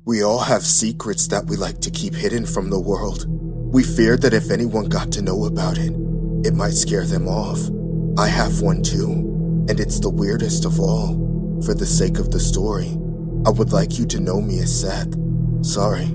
We all have secrets that we like to keep hidden from the world. We fear that if anyone got to know about it, it might scare them off. I have one too, and it's the weirdest of all. For the sake of the story, I would like you to know me as Seth. Sorry,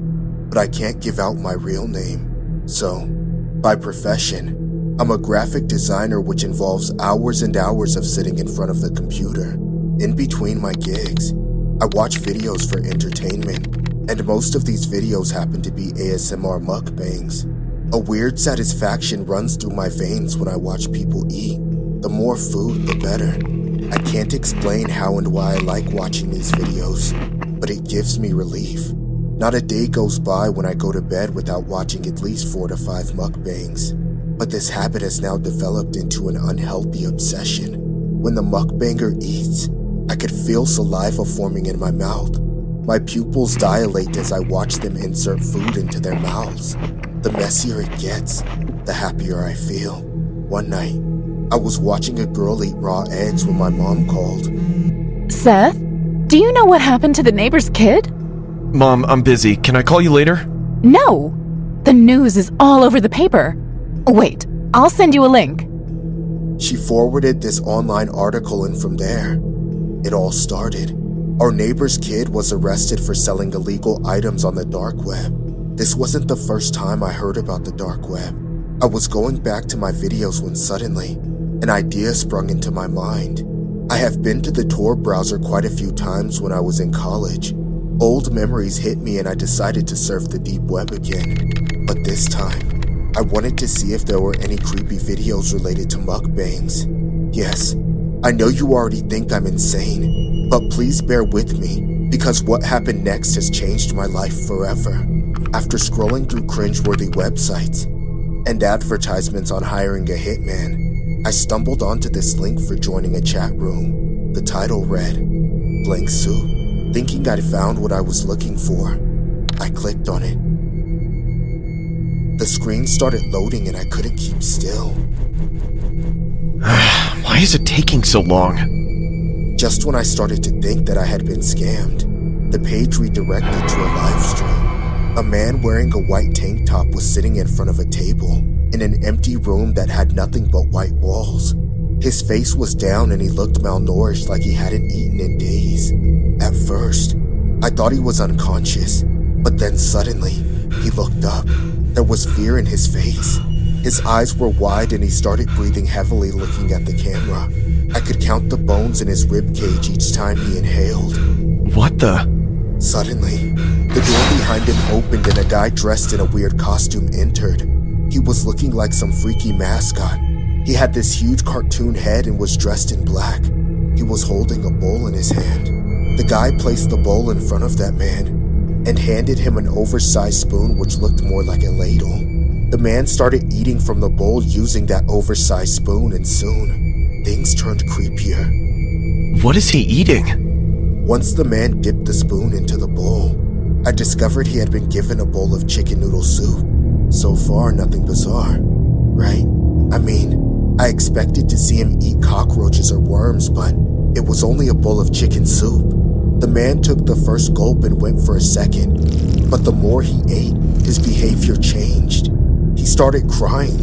but I can't give out my real name. So, by profession, I'm a graphic designer, which involves hours and hours of sitting in front of the computer. In between my gigs, I watch videos for entertainment, and most of these videos happen to be ASMR mukbangs. A weird satisfaction runs through my veins when I watch people eat. The more food, the better. I can't explain how and why I like watching these videos, but it gives me relief. Not a day goes by when I go to bed without watching at least 4 to 5 mukbangs. But this habit has now developed into an unhealthy obsession. When the mukbanger eats, I could feel saliva forming in my mouth. My pupils dilate as I watch them insert food into their mouths. The messier it gets, the happier I feel. One night, I was watching a girl eat raw eggs when my mom called. Seth, do you know what happened to the neighbor's kid? Mom, I'm busy. Can I call you later? No! The news is all over the paper. Wait, I'll send you a link. She forwarded this online article, and from there, it all started. Our neighbor's kid was arrested for selling illegal items on the dark web. This wasn't the first time I heard about the dark web. I was going back to my videos when suddenly, an idea sprung into my mind. I have been to the Tor browser quite a few times when I was in college. Old memories hit me and I decided to surf the deep web again. But this time, I wanted to see if there were any creepy videos related to mukbangs. Yes, I know you already think I'm insane, but please bear with me, because what happened next has changed my life forever. After scrolling through cringeworthy websites and advertisements on hiring a hitman, I stumbled onto this link for joining a chat room. The title read, "Blank Soup." Thinking I'd found what I was looking for, I clicked on it. The screen started loading and I couldn't keep still. Why is it taking so long? Just when I started to think that I had been scammed, the page redirected to a live stream. A man wearing a white tank top was sitting in front of a table in an empty room that had nothing but white walls. His face was down and he looked malnourished, like he hadn't eaten in days. At first, I thought he was unconscious, but then suddenly, he looked up. There was fear in his face. His eyes were wide and he started breathing heavily, looking at the camera. I could count the bones in his rib cage each time he inhaled. What the? Suddenly, the door behind him opened and a guy dressed in a weird costume entered. He was looking like some freaky mascot. He had this huge cartoon head and was dressed in black. He was holding a bowl in his hand. The guy placed the bowl in front of that man and handed him an oversized spoon which looked more like a ladle. The man started eating from the bowl using that oversized spoon, and soon, things turned creepier. What is he eating? Once the man dipped the spoon into the bowl, I discovered he had been given a bowl of chicken noodle soup. So far, nothing bizarre, right? I mean, I expected to see him eat cockroaches or worms, but it was only a bowl of chicken soup. The man took the first gulp and went for a second, but the more he ate, his behavior changed. He started crying.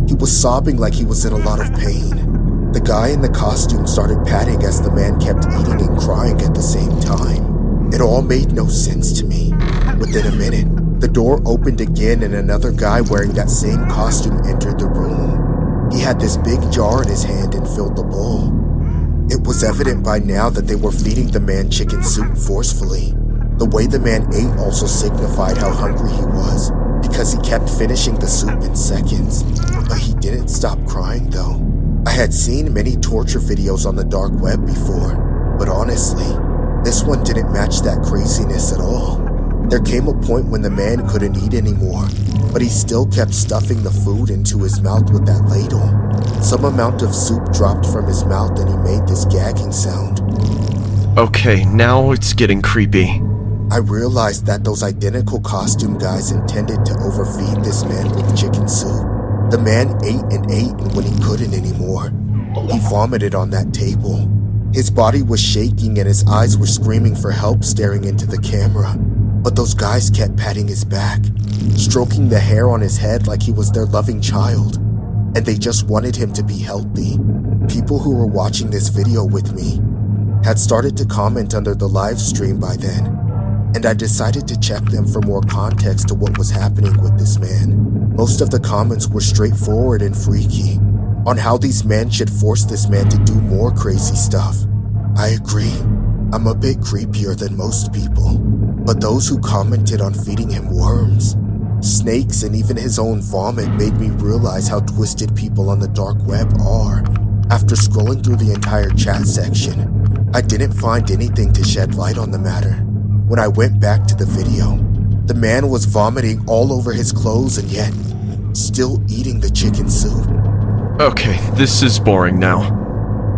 He was sobbing like he was in a lot of pain. The guy in the costume started patting as the man kept eating and crying at the same time. It all made no sense to me. Within a minute, the door opened again and another guy wearing that same costume entered the room. He had this big jar in his hand and filled the bowl. It was evident by now that they were feeding the man chicken soup forcefully. The way the man ate also signified how hungry he was, because he kept finishing the soup in seconds. But he didn't stop crying though. I had seen many torture videos on the dark web before, but honestly, this one didn't match that craziness at all. There came a point when the man couldn't eat anymore, but he still kept stuffing the food into his mouth with that ladle. Some amount of soup dropped from his mouth and he made this gagging sound. Okay, now it's getting creepy. I realized that those identical costume guys intended to overfeed this man with chicken soup. The man ate and ate, and when he couldn't anymore, he vomited on that table. His body was shaking and his eyes were screaming for help, staring into the camera. But those guys kept patting his back, stroking the hair on his head like he was their loving child, and they just wanted him to be healthy. People who were watching this video with me had started to comment under the live stream by then, and I decided to check them for more context to what was happening with this man. Most of the comments were straightforward and freaky on how these men should force this man to do more crazy stuff. I agree, I'm a bit creepier than most people, but those who commented on feeding him worms, snakes, and even his own vomit made me realize how twisted people on the dark web are. After scrolling through the entire chat section, I didn't find anything to shed light on the matter. When I went back to the video, the man was vomiting all over his clothes and yet still eating the chicken soup. Okay, this is boring now.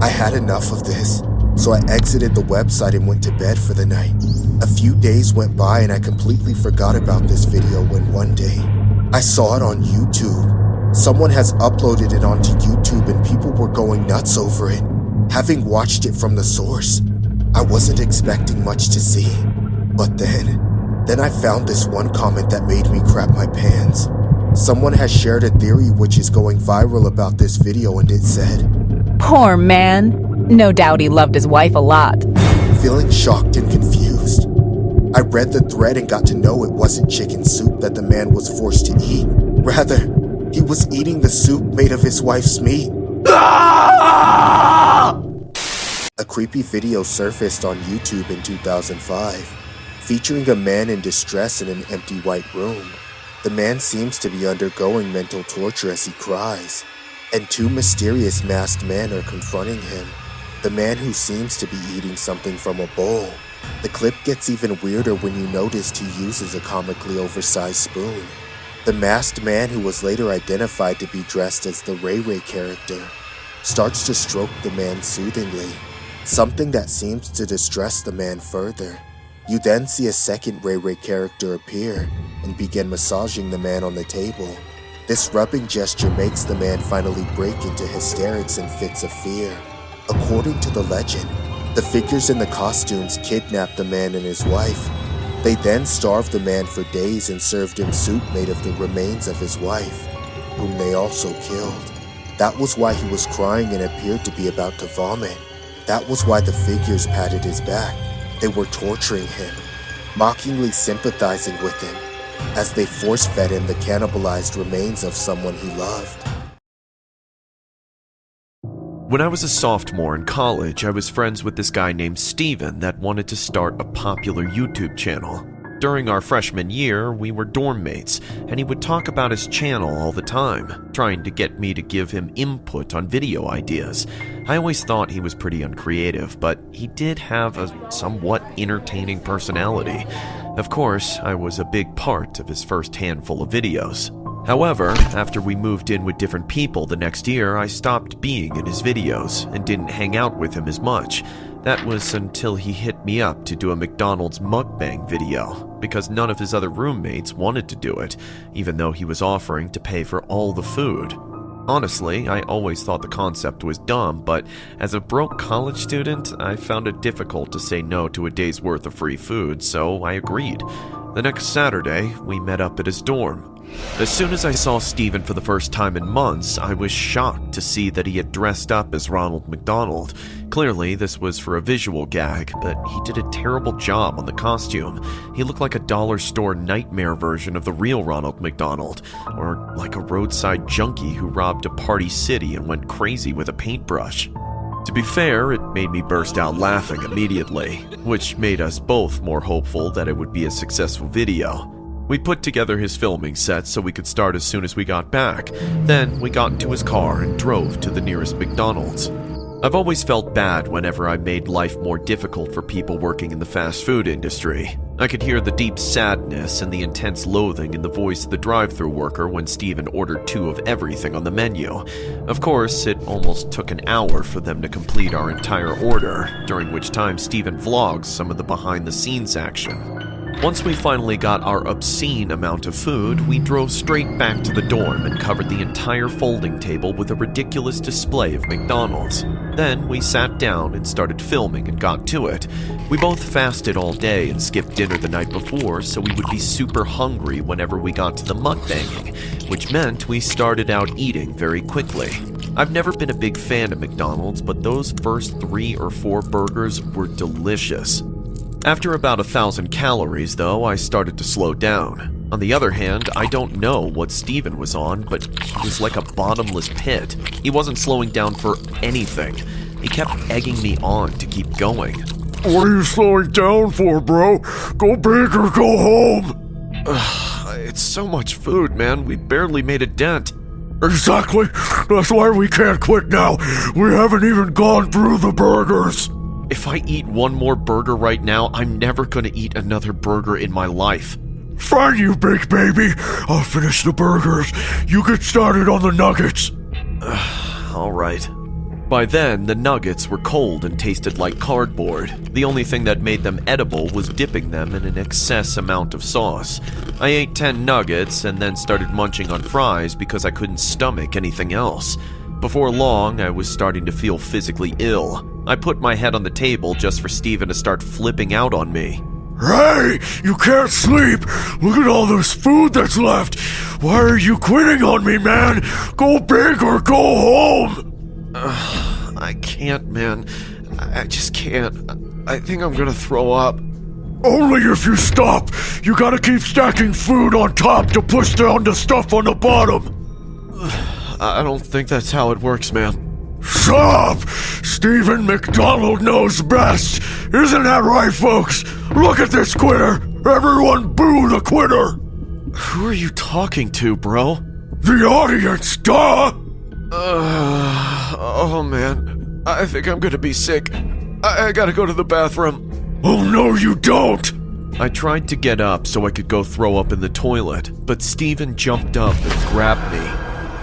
I had enough of this, so I exited the website and went to bed for the night. A few days went by and I completely forgot about this video when one day, I saw it on YouTube. Someone has uploaded it onto YouTube and people were going nuts over it. Having watched it from the source, I wasn't expecting much to see. But then I found this one comment that made me crap my pants. Someone has shared a theory which is going viral about this video, and it said, Poor man. No doubt he loved his wife a lot. Feeling shocked and confused, I read the thread and got to know it wasn't chicken soup that the man was forced to eat. Rather, he was eating the soup made of his wife's meat. A creepy video surfaced on YouTube in 2005, featuring a man in distress in an empty white room. The man seems to be undergoing mental torture as he cries, and two mysterious masked men are confronting him. The man who seems to be eating something from a bowl. The clip gets even weirder when you notice he uses a comically oversized spoon. The masked man, who was later identified to be dressed as the Ray Ray character, starts to stroke the man soothingly, something that seems to distress the man further. You then see a second Ray Ray character appear and begin massaging the man on the table. This rubbing gesture makes the man finally break into hysterics and fits of fear. According to the legend, the figures in the costumes kidnapped the man and his wife. They then starved the man for days and served him soup made of the remains of his wife, whom they also killed. That was why he was crying and appeared to be about to vomit. That was why the figures patted his back. They were torturing him, mockingly sympathizing with him, as they force-fed him the cannibalized remains of someone he loved. When I was a sophomore in college, I was friends with this guy named Steven that wanted to start a popular YouTube channel. During our freshman year, we were dorm mates, and he would talk about his channel all the time, trying to get me to give him input on video ideas. I always thought he was pretty uncreative, but he did have a somewhat entertaining personality. Of course, I was a big part of his first handful of videos. However, after we moved in with different people the next year, I stopped being in his videos and didn't hang out with him as much. That was until he hit me up to do a McDonald's mukbang video, because none of his other roommates wanted to do it, even though he was offering to pay for all the food. Honestly, I always thought the concept was dumb, but as a broke college student, I found it difficult to say no to a day's worth of free food, so I agreed. The next Saturday, we met up at his dorm. As soon as I saw Steven for the first time in months, I was shocked to see that he had dressed up as Ronald McDonald. Clearly, this was for a visual gag, but he did a terrible job on the costume. He looked like a dollar store nightmare version of the real Ronald McDonald, or like a roadside junkie who robbed a party city and went crazy with a paintbrush. To be fair, it made me burst out laughing immediately, which made us both more hopeful that it would be a successful video. We put together his filming set so we could start as soon as we got back. Then we got into his car and drove to the nearest McDonald's. I've always felt bad whenever I made life more difficult for people working in the fast food industry. I could hear the deep sadness and the intense loathing in the voice of the drive-thru worker when Steven ordered 2 of everything on the menu. Of course, it almost took an hour for them to complete our entire order, during which time Steven vlogs some of the behind-the-scenes action. Once we finally got our obscene amount of food, we drove straight back to the dorm and covered the entire folding table with a ridiculous display of McDonald's. Then we sat down and started filming and got to it. We both fasted all day and skipped dinner the night before, so we would be super hungry whenever we got to the mukbanging, which meant we started out eating very quickly. I've never been a big fan of McDonald's, but those first 3 or 4 burgers were delicious. After about 1,000 calories, though, I started to slow down. On the other hand, I don't know what Steven was on, but he was like a bottomless pit. He wasn't slowing down for anything. He kept egging me on to keep going. What are you slowing down for, bro? Go big or go home! It's so much food, man. We barely made a dent. Exactly. That's why we can't quit now. We haven't even gone through the burgers. If I eat one more burger right now, I'm never gonna eat another burger in my life. Fine, you big baby. I'll finish the burgers. You get started on the nuggets. All right. By then, the nuggets were cold and tasted like cardboard. The only thing that made them edible was dipping them in an excess amount of sauce. I ate 10 nuggets and then started munching on fries because I couldn't stomach anything else. Before long, I was starting to feel physically ill. I put my head on the table just for Steven to start flipping out on me. Hey, you can't sleep. Look at all this food that's left. Why are you quitting on me, man? Go big or go home. I can't, man. I just can't. I think I'm gonna throw up. Only if you stop. You gotta keep stacking food on top to push down the stuff on the bottom. I don't think that's how it works, man. Stop! Stephen McDonald knows best. Isn't that right, folks? Look at this quitter. Everyone boo the quitter. Who are you talking to, bro? The audience, duh! Oh man. I think I'm gonna be sick. I gotta go to the bathroom. Oh no, you don't! I tried to get up so I could go throw up in the toilet, but Steven jumped up and grabbed me.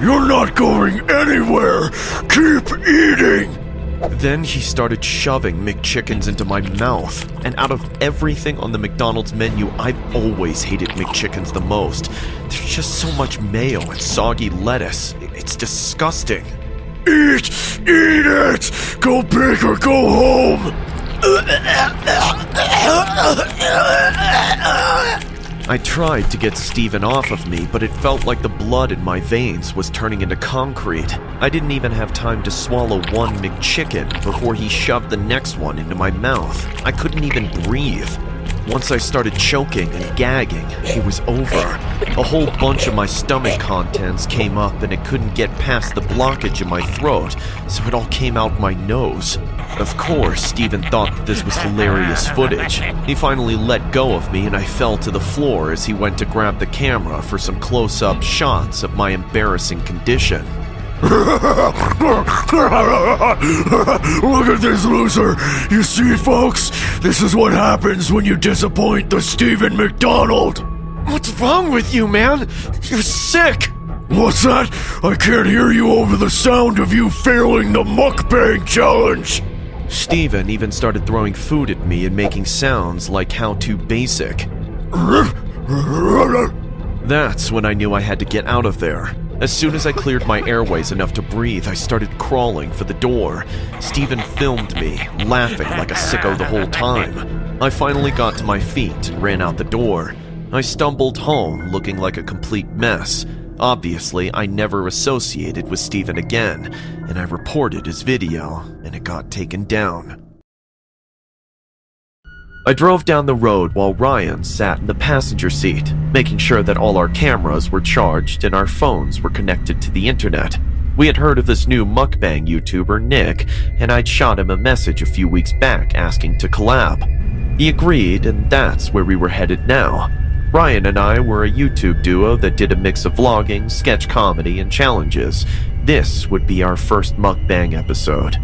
You're not going anywhere! Keep eating! Then he started shoving McChickens into my mouth, and out of everything on the McDonald's menu, I've always hated McChickens the most. There's just so much mayo and soggy lettuce. It's disgusting. Eat! Eat it! Go big or go home! I tried to get Steven off of me, but it felt like the blood in my veins was turning into concrete. I didn't even have time to swallow one McChicken before he shoved the next one into my mouth. I couldn't even breathe. Once I started choking and gagging, it was over. A whole bunch of my stomach contents came up and it couldn't get past the blockage in my throat, so it all came out my nose. Of course, Steven thought that this was hilarious footage. He finally let go of me and I fell to the floor as he went to grab the camera for some close-up shots of my embarrassing condition. Look at this loser! You see, folks? This is what happens when you disappoint the Stephen McDonald! What's wrong with you, man? You're sick! What's that? I can't hear you over the sound of you failing the mukbang challenge! Steven even started throwing food at me and making sounds like How To Basic. That's when I knew I had to get out of there. As soon as I cleared my airways enough to breathe, I started crawling for the door. Steven filmed me, laughing like a sicko the whole time. I finally got to my feet and ran out the door. I stumbled home looking like a complete mess. Obviously, I never associated with Steven again, and I reported his video, and it got taken down. I drove down the road while Ryan sat in the passenger seat, making sure that all our cameras were charged and our phones were connected to the internet. We had heard of this new mukbang YouTuber, Nick, and I'd shot him a message a few weeks back asking to collab. He agreed, and that's where we were headed now. Ryan and I were a YouTube duo that did a mix of vlogging, sketch comedy, and challenges. This would be our first mukbang episode.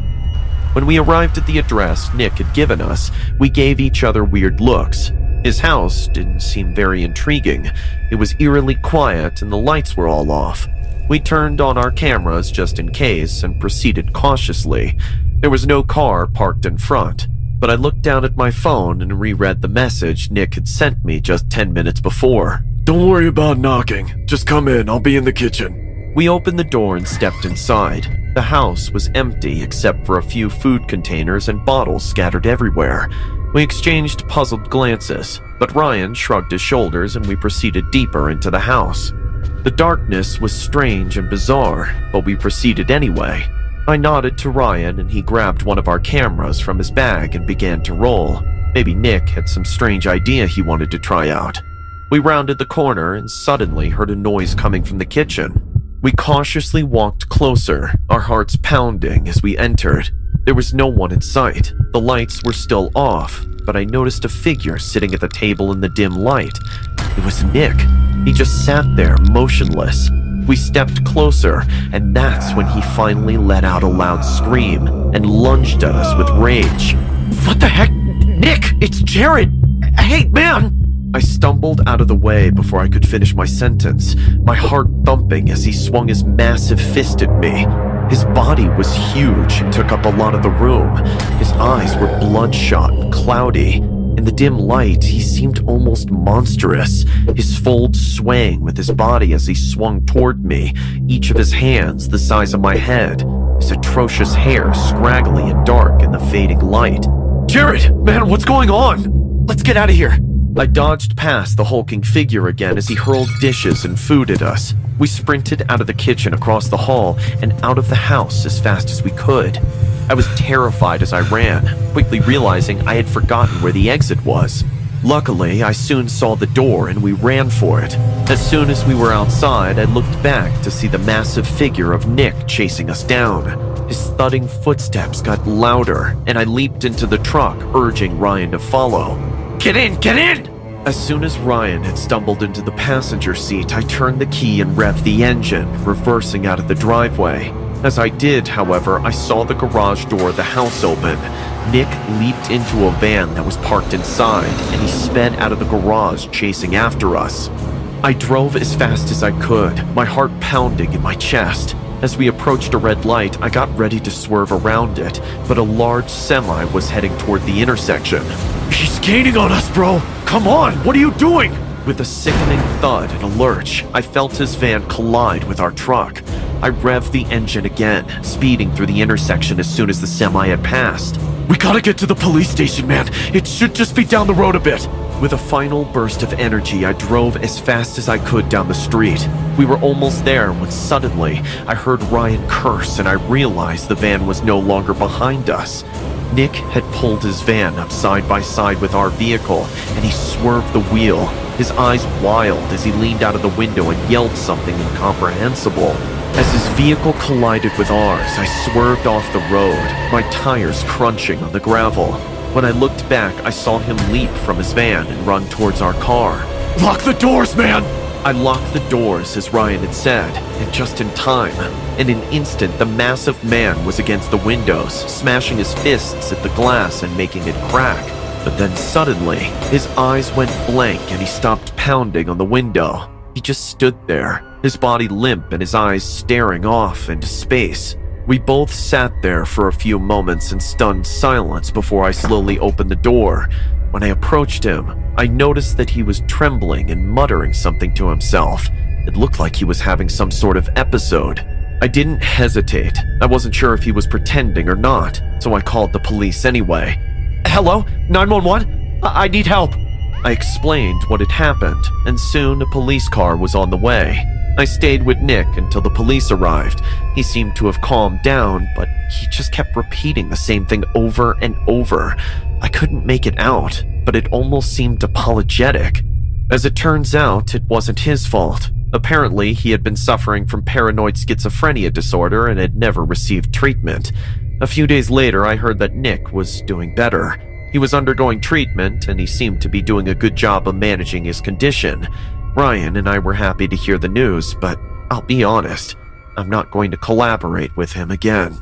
When we arrived at the address Nick had given us, we gave each other weird looks. His house didn't seem very intriguing. It was eerily quiet and the lights were all off. We turned on our cameras just in case and proceeded cautiously. There was no car parked in front, but I looked down at my phone and reread the message Nick had sent me just 10 minutes before. Don't worry about knocking. Just come in, I'll be in the kitchen. We opened the door and stepped inside. The house was empty except for a few food containers and bottles scattered everywhere. We exchanged puzzled glances, but Ryan shrugged his shoulders and we proceeded deeper into the house. The darkness was strange and bizarre, but we proceeded anyway. I nodded to Ryan and he grabbed one of our cameras from his bag and began to roll. Maybe Nick had some strange idea he wanted to try out. We rounded the corner and suddenly heard a noise coming from the kitchen. We cautiously walked closer, our hearts pounding as we entered. There was no one in sight. The lights were still off, but I noticed a figure sitting at the table in the dim light. It was Nick. He just sat there, motionless. We stepped closer, and that's when he finally let out a loud scream and lunged at us with rage. What the heck? Nick, it's Jared! Hey, man! I stumbled out of the way before I could finish my sentence, my heart thumping as he swung his massive fist at me. His body was huge and took up a lot of the room. His eyes were bloodshot and cloudy. In the dim light, he seemed almost monstrous, his folds swaying with his body as he swung toward me, each of his hands the size of my head, his atrocious hair scraggly and dark in the fading light. Jared, man, what's going on? Let's get out of here. I dodged past the hulking figure again as he hurled dishes and food at us. We sprinted out of the kitchen across the hall and out of the house as fast as we could. I was terrified as I ran, quickly realizing I had forgotten where the exit was. Luckily, I soon saw the door and we ran for it. As soon as we were outside, I looked back to see the massive figure of Nick chasing us down. His thudding footsteps got louder, and I leaped into the truck, urging Ryan to follow. Get in! Get in! As soon as Ryan had stumbled into the passenger seat, I turned the key and revved the engine, reversing out of the driveway. As I did, however, I saw the garage door of the house open. Nick leaped into a van that was parked inside, and he sped out of the garage, chasing after us. I drove as fast as I could, my heart pounding in my chest. As we approached a red light, I got ready to swerve around it, but a large semi was heading toward the intersection. He's gaining on us, bro! Come on, what are you doing? With a sickening thud and a lurch, I felt his van collide with our truck. I revved the engine again, speeding through the intersection as soon as the semi had passed. We gotta get to the police station, man. It should just be down the road a bit. With a final burst of energy, I drove as fast as I could down the street. We were almost there when suddenly I heard Ryan curse and I realized the van was no longer behind us. Nick had pulled his van up side by side with our vehicle and he swerved the wheel, his eyes wild as he leaned out of the window and yelled something incomprehensible. As his vehicle collided with ours, I swerved off the road, my tires crunching on the gravel. When I looked back, I saw him leap from his van and run towards our car. Lock the doors, man! I locked the doors as Ryan had said, and just in time. In an instant, the massive man was against the windows, smashing his fists at the glass and making it crack. But then suddenly, his eyes went blank and he stopped pounding on the window. He just stood there, his body limp and his eyes staring off into space. We both sat there for a few moments in stunned silence before I slowly opened the door. When I approached him, I noticed that he was trembling and muttering something to himself. It looked like he was having some sort of episode. I didn't hesitate. I wasn't sure if he was pretending or not, so I called the police anyway. Hello? 911? I need help. I explained what had happened, and soon a police car was on the way. I stayed with Nick until the police arrived. He seemed to have calmed down, but he just kept repeating the same thing over and over. I couldn't make it out, but it almost seemed apologetic. As it turns out, it wasn't his fault. Apparently, he had been suffering from paranoid schizophrenia disorder and had never received treatment. A few days later, I heard that Nick was doing better. He was undergoing treatment, and he seemed to be doing a good job of managing his condition. Ryan and I were happy to hear the news, but I'll be honest, I'm not going to collaborate with him again.